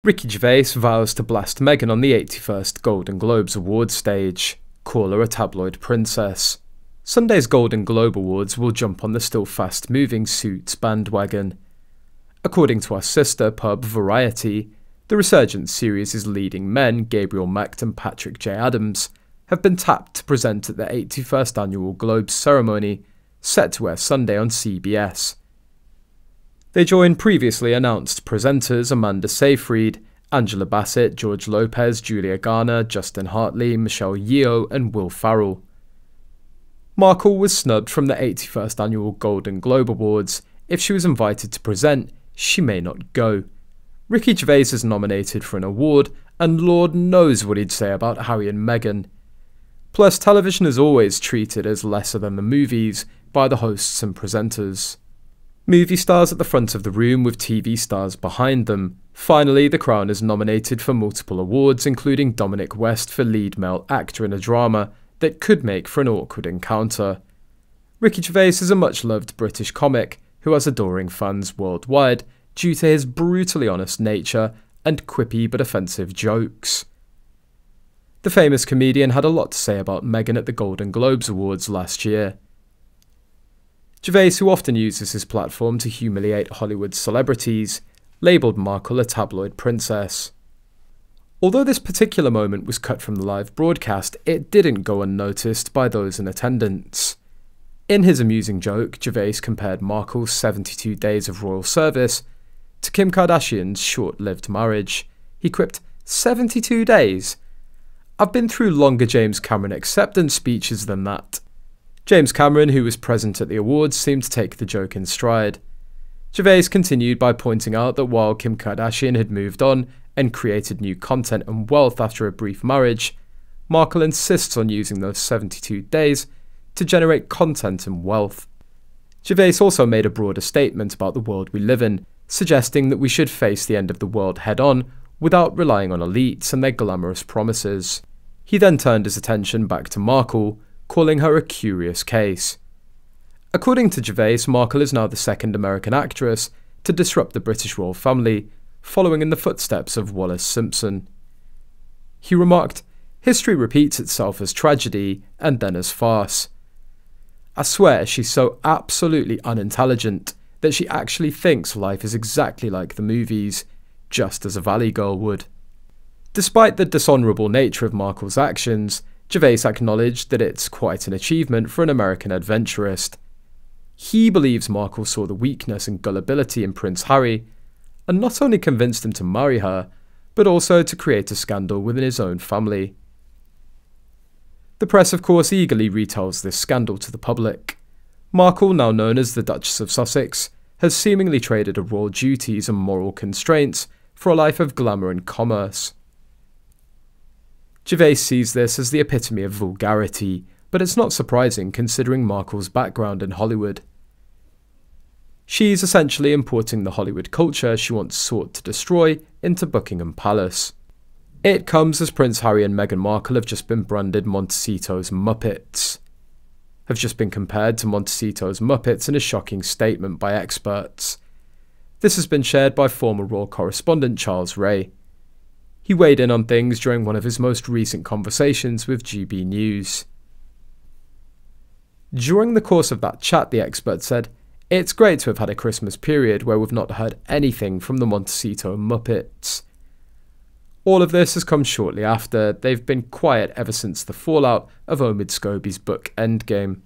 Ricky Gervais vows to blast Meghan on the 81st Golden Globes Awards stage, call her a tabloid princess. Sunday's Golden Globe Awards will jump on the still fast-moving Suits bandwagon. According to our sister pub Variety, the Resurgence series' leading men, Gabriel Macht and Patrick J. Adams, have been tapped to present at the 81st Annual Globes ceremony, set to air Sunday on CBS. They join previously announced presenters Amanda Seyfried, Angela Bassett, George Lopez, Julia Garner, Justin Hartley, Michelle Yeoh and Will Ferrell. Markle was snubbed from the 81st Annual Golden Globe Awards. If she was invited to present, she may not go. Ricky Gervais is nominated for an award, and Lord knows what he'd say about Harry and Meghan. Plus, television is always treated as lesser than the movies by the hosts and presenters. Movie stars at the front of the room with TV stars behind them. Finally, The Crown is nominated for multiple awards, including Dominic West for lead male actor in a drama that could make for an awkward encounter. Ricky Gervais is a much-loved British comic who has adoring fans worldwide due to his brutally honest nature and quippy but offensive jokes. The famous comedian had a lot to say about Meghan at the Golden Globes Awards last year. Gervais, who often uses his platform to humiliate Hollywood celebrities, labelled Markle a tabloid princess. Although this particular moment was cut from the live broadcast, it didn't go unnoticed by those in attendance. In his amusing joke, Gervais compared Markle's 72 days of royal service to Kim Kardashian's short-lived marriage. He quipped, "72 days? I've been through longer James Cameron acceptance speeches than that." James Cameron, who was present at the awards, seemed to take the joke in stride. Gervais continued by pointing out that while Kim Kardashian had moved on and created new content and wealth after a brief marriage, Markle insists on using those 72 days to generate content and wealth. Gervais also made a broader statement about the world we live in, suggesting that we should face the end of the world head-on without relying on elites and their glamorous promises. He then turned his attention back to Markle, calling her a curious case. According to Gervais, Markle is now the second American actress to disrupt the British royal family, following in the footsteps of Wallis Simpson. He remarked, "History repeats itself as tragedy and then as farce. I swear she's so absolutely unintelligent that she actually thinks life is exactly like the movies, just as a Valley Girl would." Despite the dishonourable nature of Markle's actions, Gervais acknowledged that it's quite an achievement for an American adventurist. He believes Markle saw the weakness and gullibility in Prince Harry, and not only convinced him to marry her, but also to create a scandal within his own family. The press, of course, eagerly retells this scandal to the public. Markle, now known as the Duchess of Sussex, has seemingly traded her royal duties and moral constraints for a life of glamour and commerce. Gervais sees this as the epitome of vulgarity, but it's not surprising considering Markle's background in Hollywood. She's essentially importing the Hollywood culture she once sought to destroy into Buckingham Palace. It comes as Prince Harry and Meghan Markle have just been branded Montecito's Muppets. Have just been compared to Montecito's Muppets in a shocking statement by experts. This has been shared by former royal correspondent Charles Ray. He weighed in on things during one of his most recent conversations with GB News. During the course of that chat, the expert said, "It's great to have had a Christmas period where we've not heard anything from the Montecito Muppets. All of this has come shortly after. They've been quiet ever since the fallout of Omid Scobie's book Endgame."